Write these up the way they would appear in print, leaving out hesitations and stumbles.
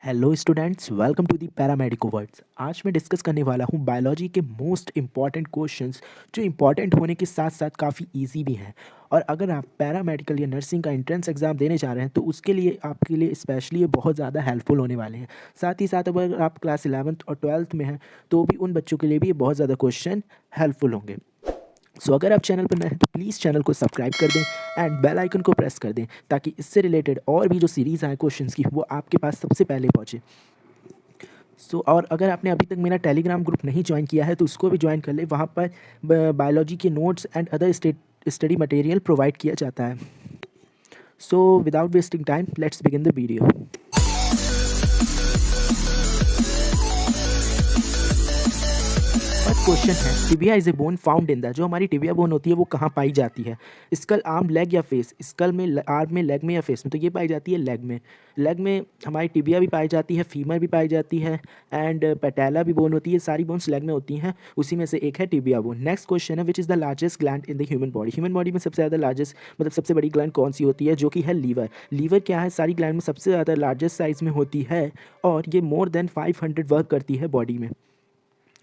Hello students, welcome to the Paramedico words. आज मैं discuss करने वाला हूँ बायोलॉजी के मोस्ट इंपॉर्टेंट क्वेश्चंस जो इंपॉर्टेंट होने के साथ साथ काफ़ी इजी भी हैं। और अगर आप पैरामेडिकल या नर्सिंग का एंट्रेंस एग्जाम देने जा रहे हैं तो उसके लिए आपके लिए स्पेशली ये बहुत ज़्यादा हेल्पफुल होने वाले हैं। साथ ही साथ अगर आप क्लास 11th और 12th में हैं तो भी उन बच्चों के लिए भी ये बहुत ज़्यादा क्वेश्चन हेल्पफुल होंगे। सो अगर आप चैनल पर नए हैं तो प्लीज़ चैनल को सब्सक्राइब कर दें एंड बेल आइकन को प्रेस कर दें ताकि इससे रिलेटेड और भी जो सीरीज़ आए क्वेश्चंस की वो आपके पास सबसे पहले पहुँचे। और अगर आपने अभी तक मेरा टेलीग्राम ग्रुप नहीं ज्वाइन किया है तो उसको भी ज्वाइन कर ले। वहाँ पर बायोलॉजी के notes and other study material provide किया जाता है। So without wasting time let's begin the video. First question है, tibia is a bone found in the, जो हमारी टिबिया बोन होती है वो कहाँ पाई जाती है? स्कल, आर्म, लेग या फेस? स्कल में, आर्म में, लेग में या फेस में? तो ये पाई जाती है लेग में। लेग में हमारी टिबिया भी पाई जाती है, फीमर भी पाई जाती है एंड पैटेला भी बोन होती है। सारी बोन्स लेग में होती हैं, उसी में से एक है टिबिया बोन। नेक्स्ट क्वेश्चन है, which is the largest gland in the human body? Human body में सबसे ज़्यादा लार्जेस्ट मतलब सबसे बड़ी ग्लैंड कौन सी होती है? जो कि है लीवर। लीवर क्या है? सारी ग्लैंड में सबसे ज़्यादा लार्जेस्ट साइज में होती है और ये मोर देन 500 वर्क करती है बॉडी में।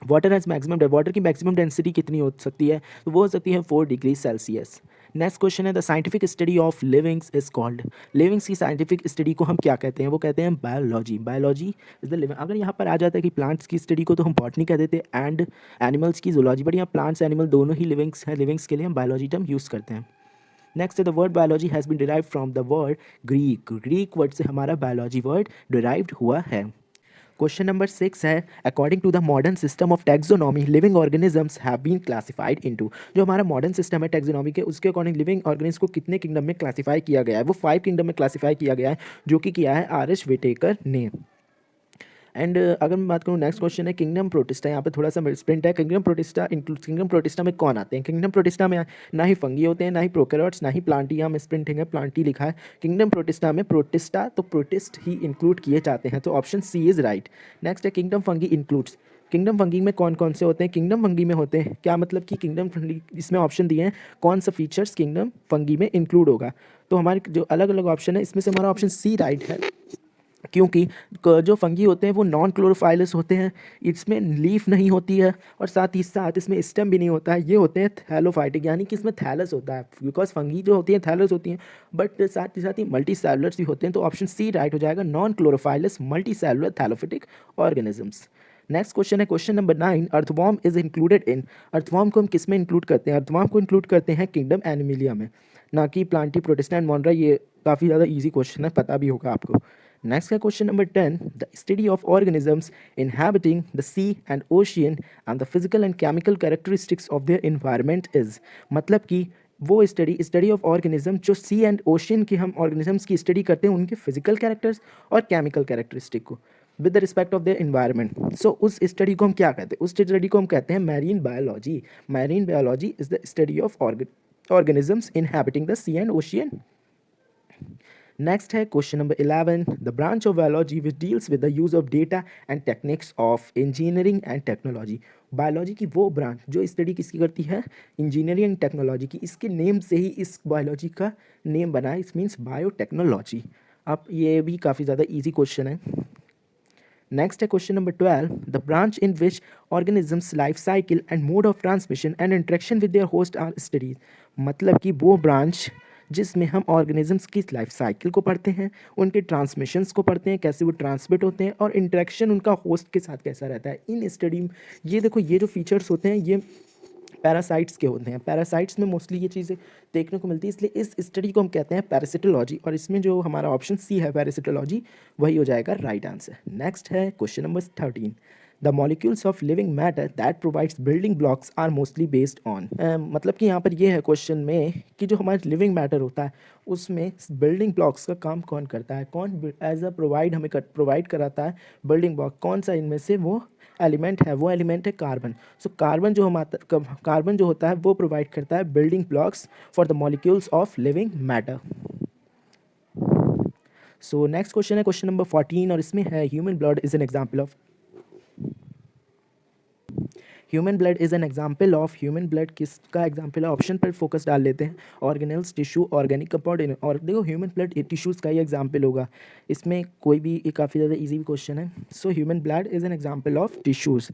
वाटर हैज़ मैक्सिमम, वाटर की मैक्सिमम डेंसिटी कितनी हो सकती है? तो वो हो सकती है 4 डिग्री सेल्सियस। नेक्स्ट क्वेश्चन है, the scientific study of livings is called? Livings की साइंटिफिक स्टडी को हम क्या कहते हैं? वो कहते हैं biology. Biology is the living. अगर यहाँ पर आ जाता है कि प्लांट्स की स्टडी को तो हम बॉटनी कह देते हैं एंड एनिमल्स की जूलॉजी, बट यहाँ प्लांट्स एनिमल दोनों ही लिविंग्स हैं। लिविंग्स के लिए हम बायोलॉजी टर्म यूज़ करते हैं। नेक्स्ट है, the word biology has been derived from the word Greek. Greek word से हमारा बायोलॉजी वर्ड डिराइव्ड हुआ है। क्वेश्चन नंबर 6 है, according to the modern system of taxonomy living organisms have been classified into? जो हमारा modern system है taxonomy के, उसके अकॉर्डिंग लिविंग ऑर्गेनिज्म को कितने किंगडम में क्लासीफाई किया गया है? वो 5 किंगडम में क्लासीफाई किया गया है, जो कि किया है आर एच विटेकर ने। एंड अगर मैं बात करूँ, नेक्स्ट क्वेश्चन है, किंगडम प्रोटिस्टा। यहाँ पे थोड़ा सा स्प्रिंट है। Kingdom protista include, kingdom protista में कौन आते हैं? किंगडम प्रोटिस्टा में ना ही फंगी होते हैं, ना ही प्रोकैरियोट्स, ना ही प्लांटी। यहाँ में स्प्रिंटिंग है, प्लांटी लिखा है। किंगडम प्रोटिस्टा में प्रोटिस्टा तो प्रोटिस्ट ही इंक्लूड किए जाते हैं, तो option C is right. Next है, kingdom fungi includes. Kingdom fungi में कौन कौन से होते हैं? किंगडम फंगी में होते हैं, क्या मतलब कि किंगडम फंगी, इसमें ऑप्शन दिए हैं कौन सा फीचर्स किंगडम फंगी में इंक्लूड होगा। तो हमारे जो अलग अलग ऑप्शन है इसमें से हमारा ऑप्शन सी राइट है, क्योंकि जो फंगी होते हैं वो नॉन क्लोरोफाइलस होते हैं। इसमें लीफ नहीं होती है और साथ ही साथ इसमें स्टेम भी नहीं होता है। ये होते हैं थैलोफाइटिक, यानी कि इसमें थैलस होता है, बिकॉज फंगी जो होती हैं थैलस होती हैं, बट साथ ही मल्टी सेलुलर्स भी होते हैं। तो ऑप्शन सी राइट हो जाएगा, non chlorophyllous multi cellular thallophytic organisms. Next question है, question number 9, earthworm is included in? Earthworm को हम किस में इंक्लूड करते हैं? अर्थवॉर्म को इंक्लूड करते हैं किंगडम एनिमिलिया में, ना कि प्लांटी, प्रोटिस्टा एंड मोनरा। ये काफ़ी ज़्यादा ईजी क्वेश्चन है, पता भी होगा आपको। नेक्स्ट का question number 10, the study of organisms inhabiting the sea and ocean and the physical and chemical characteristics of their environment is? मतलब कि वो स्टडी ऑफ ऑर्गेनिज्म जो सी एंड ओशियन की, हम ऑर्गेनिजम्स की स्टडी करते हैं उनके फिजिकल कैरेक्टर्स और केमिकल कैरेक्टरिस्टिक को with the respect of their environment. So उस स्टडी को हम क्या कहते हैं? उस स्टडी को हम कहते हैं marine biology. Marine biology is the study of organisms inhabiting the sea and ocean. Next है question number 11, the branch of biology which deals with the use of data and techniques of engineering and technology. Biology की वो branch जो study किसकी करती है? Engineering and technology की। इसके name से ही इस बायोलॉजी का नेम बना है, इस मीन्स बायोटेक्नोलॉजी। अब ये भी काफ़ी ज़्यादा ईजी क्वेश्चन है। नेक्स्ट है question number 12, the branch in which organisms life cycle and mode of transmission and interaction with their host are studies. मतलब कि वो ब्रांच जिसमें हम ऑर्गेनिजम्स की लाइफ साइकिल को पढ़ते हैं, उनके ट्रांसमिशंस को पढ़ते हैं, कैसे वो ट्रांसमिट होते हैं, और इंटरेक्शन उनका होस्ट के साथ कैसा रहता है इन स्टडी। ये देखो, ये जो फीचर्स होते हैं ये पैरासाइट्स के होते हैं। पैरासाइट्स में मोस्टली ये चीज़ें देखने को मिलती है, इसलिए इस स्टडी को हम कहते हैं पैरासिटोलॉजी। और इसमें जो हमारा ऑप्शन सी है पैरासिटोलॉजी, वही हो जाएगा राइट आंसर। नेक्स्ट है question number 13, the molecules of living matter that provides building blocks are mostly based on. मतलब कि यहाँ पर ये है क्वेश्चन में कि जो हमारा लिविंग मैटर होता है उसमें बिल्डिंग ब्लॉक्स का काम कौन करता है, कौन एज अ प्रोवाइड हमें प्रोवाइड कराता है बिल्डिंग ब्लॉक, कौन सा इनमें से वो एलिमेंट है? वो एलिमेंट है कार्बन। सो कार्बन जो होता है वो प्रोवाइड करता है building blocks for the molecules of living matter. So next question है क्वेश्चन नंबर 14 और इसमें है, human blood is an example of? Human blood is an example of, human blood किसका एग्जाम्पल है, ऑप्शन पर फोकस डाल लेते हैं, ऑर्गेनल्स, टिश्यू, ऑर्गेनिक कंपाउंड। और देखो ह्यूमन ब्लड टिश्यूज़ का ही एग्जाम्पल होगा, इसमें कोई भी काफ़ी ज़्यादा ईजी क्वेश्चन है। So human blood is an example of tissues.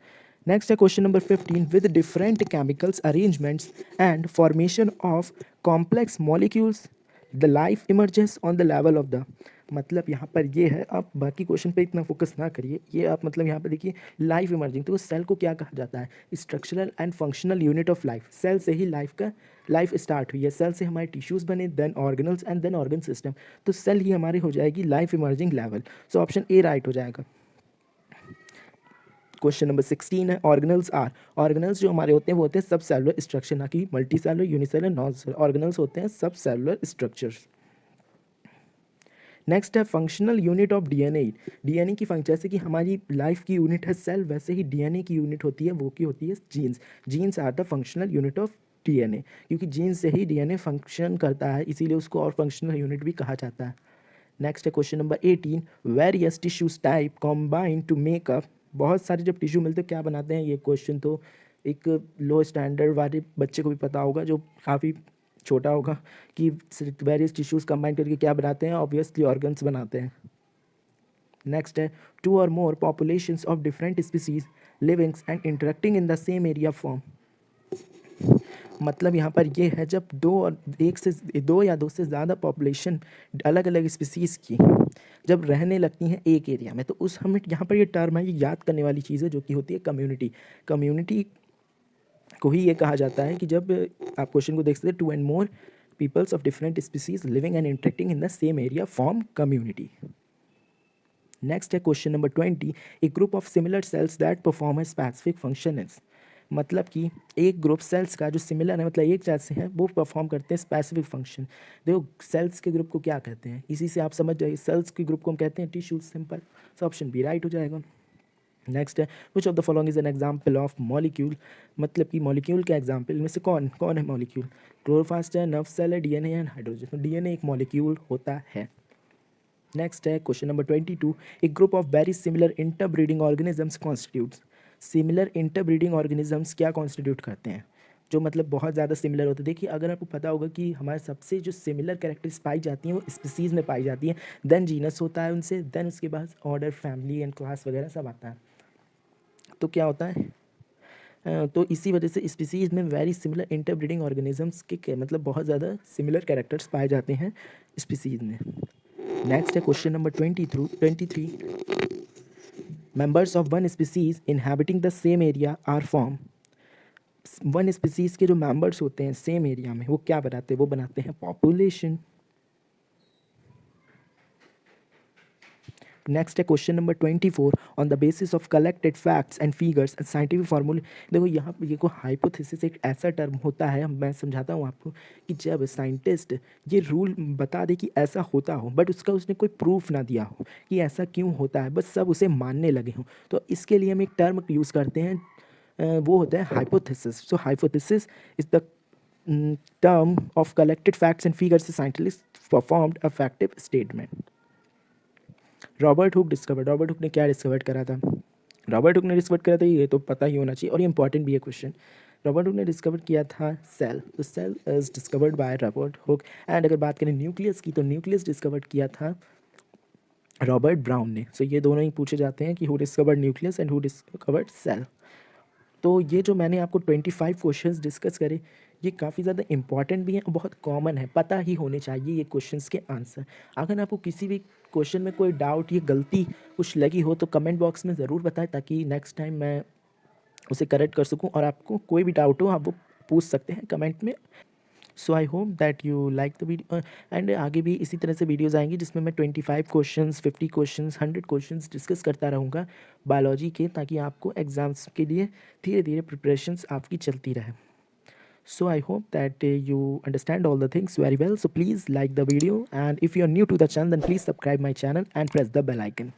Next है question number 15, with different chemicals arrangements and formation of complex molecules the life emerges on the level of the, मतलब यहाँ पर ये है, आप बाकी क्वेश्चन पे इतना फोकस ना करिए, ये आप मतलब यहाँ पे देखिए लाइफ इमर्जिंग, तो सेल को क्या कहा जाता है, structural and functional unit of life. Cell से ही लाइफ स्टार्ट हुई है, सेल से हमारे टिश्यूज़ बने, then organelles and then organ system, तो सेल ही हमारी हो जाएगी life emerging level. So option A right हो जाएगा। क्वेश्चन नंबर 16 है, ऑर्गेनल्स आर, ऑर्गेनल्स जो हमारे होते हैं वो होते हैं सब सेलुलर स्ट्रक्चर, ना कि multi cellular, unicellular, non cellular, organelles होते हैं सब सेलुलर स्ट्रक्चर्स। नेक्स्ट है functional unit of DNA, DNA की फंक्शन, जैसे कि हमारी लाइफ की यूनिट है सेल, वैसे ही डीएनए की यूनिट होती है, वो की होती है genes, genes are the functional unit of DNA, क्योंकि जीन्स से ही डीएनए फंक्शन करता है, इसीलिए उसको और फंक्शनल यूनिट भी कहा जाता है। नेक्स्ट है question number 18, various tissues type combine to make up, बहुत सारे जब टिश्यू मिलते हैं क्या बनाते हैं, ये क्वेश्चन तो एक लो स्टैंडर्ड वाले बच्चे को भी पता होगा जो काफ़ी छोटा होगा, कि वेरियस टिश्यूज़ कंबाइन करके क्या बनाते हैं, ऑब्वियसली ऑर्गन्स बनाते हैं। नेक्स्ट है टू और more populations of different species livings and interacting in the same area form, मतलब यहाँ पर ये है जब दो या दो से ज़्यादा पॉपुलेशन अलग अलग स्पीसीज़ की जब रहने लगती हैं एक एरिया में, तो उस हमें यहाँ पर ये टर्म है, ये याद करने वाली चीज़ है, जो कि होती है कम्युनिटी। कम्युनिटी को ही ये कहा जाता है कि जब आप क्वेश्चन को देख सकते हैं, टू एंड more peoples of different species living and interacting in the same area form community. Next है question number 20, a group of similar cells that perform a specific function is, मतलब कि एक ग्रुप सेल्स का जो similar है, मतलब एक जैसे हैं, वो परफॉर्म करते हैं स्पेसिफिक फंक्शन। देखो सेल्स के ग्रुप को क्या कहते हैं, इसी से आप समझ जाइए, सेल्स के ग्रुप को हम कहते हैं tissues, simple. So option B right हो जाएगा। नेक्स्ट है which of the following is an example of molecule, मतलब कि मॉलिक्यूल के एग्जाम्पल में से कौन कौन है मॉलिक्यूल, क्लोरोप्लास्ट है, नर्व सेल है, डीएनए एंड हाइड्रोजन, तो डीएनए एक मॉलिक्यूल होता है। नेक्स्ट है question number 22, A group of very similar interbreeding organisms constitutes, similar interbreeding organisms क्या कॉन्स्टिट्यूट करते हैं, जो मतलब बहुत ज़्यादा सिमिलर होते हैं। देखिए अगर आपको पता होगा कि हमारे सबसे जो सिमिलर कैरेक्टर्स पाई जाती हैं वो स्पीसीज़ में पाई जाती हैं, देन जीनस होता है उनसे, देन उसके बाद ऑर्डर, फैमिली एंड क्लास वगैरह सब आता है। तो क्या होता है, तो इसी वजह से स्पीसीज़ में वेरी सिमिलर इंटरब्रीडिंग ऑर्गेनिजम्स के मतलब बहुत ज़्यादा सिमिलर कैरेक्टर्स पाए जाते हैं स्पीसीज़ में। नेक्स्ट है question number 23, members of one species inhabiting the same area are form, one species के जो मेंबर्स होते हैं सेम एरिया में, वो क्या बनाते हैं, वो बनाते हैं पॉपुलेशन। नेक्स्ट है question number 24, on the basis of collected facts and figures and scientific फार्मूले, देखो यहाँ पर ये को हाइपोथेसिस एक ऐसा टर्म होता है, मैं समझाता हूँ आपको, कि जब साइंटिस्ट ये रूल बता दे कि ऐसा होता हो, बट उसने कोई प्रूफ ना दिया हो कि ऐसा क्यों होता है, बस सब उसे मानने लगे हों, तो इसके लिए हम एक टर्म यूज़ करते हैं, वो होता है hypothesis. So hypothesis is the term of collected facts and figures scientist performed a factive statement. Robert Hooke discovered, Robert Hooke ने क्या डिस्कवर करा था, रॉबर्ट हुक ने डिस्कवर करा था, ये तो पता ही होना चाहिए और ये इंपॉर्टेंट भी है क्वेश्चन। रॉबर्ट हुक ने डिस्कवर किया था सेल, तो cell is discovered by Robert Hooke. And अगर बात करें न्यूक्लियस की, तो न्यूक्लियस डिस्कवर किया था रॉबर्ट ब्राउन ने। सो ये दोनों ही पूछे जाते हैं कि who discovered nucleus and who discovered cell. तो ये जो मैंने आपको 25 क्वेश्चंस डिस्कस करे, ये काफ़ी ज़्यादा इंपॉर्टेंट भी हैं और बहुत कॉमन है, पता ही होने चाहिए ये क्वेश्चंस के आंसर। अगर आपको किसी भी क्वेश्चन में कोई डाउट या गलती कुछ लगी हो तो कमेंट बॉक्स में ज़रूर बताएं, ताकि नेक्स्ट टाइम मैं उसे करेक्ट कर सकूं, और आपको कोई भी डाउट हो आप वो पूछ सकते हैं कमेंट में। So I hope that you like the video, and आगे भी इसी तरह से वीडियोज़ आएंगी जिसमें मैं 25 क्वेश्चंस, 50 क्वेश्चंस, 100 क्वेश्चंस डिस्कस करता रहूँगा बायोलॉजी के, ताकि आपको एग्ज़ाम्स के लिए धीरे धीरे प्रिपरेशंस आपकी चलती रहे। So I hope that you understand all the things very well. So please like the video, and if you are new to the channel then please subscribe my channel and press the bell icon.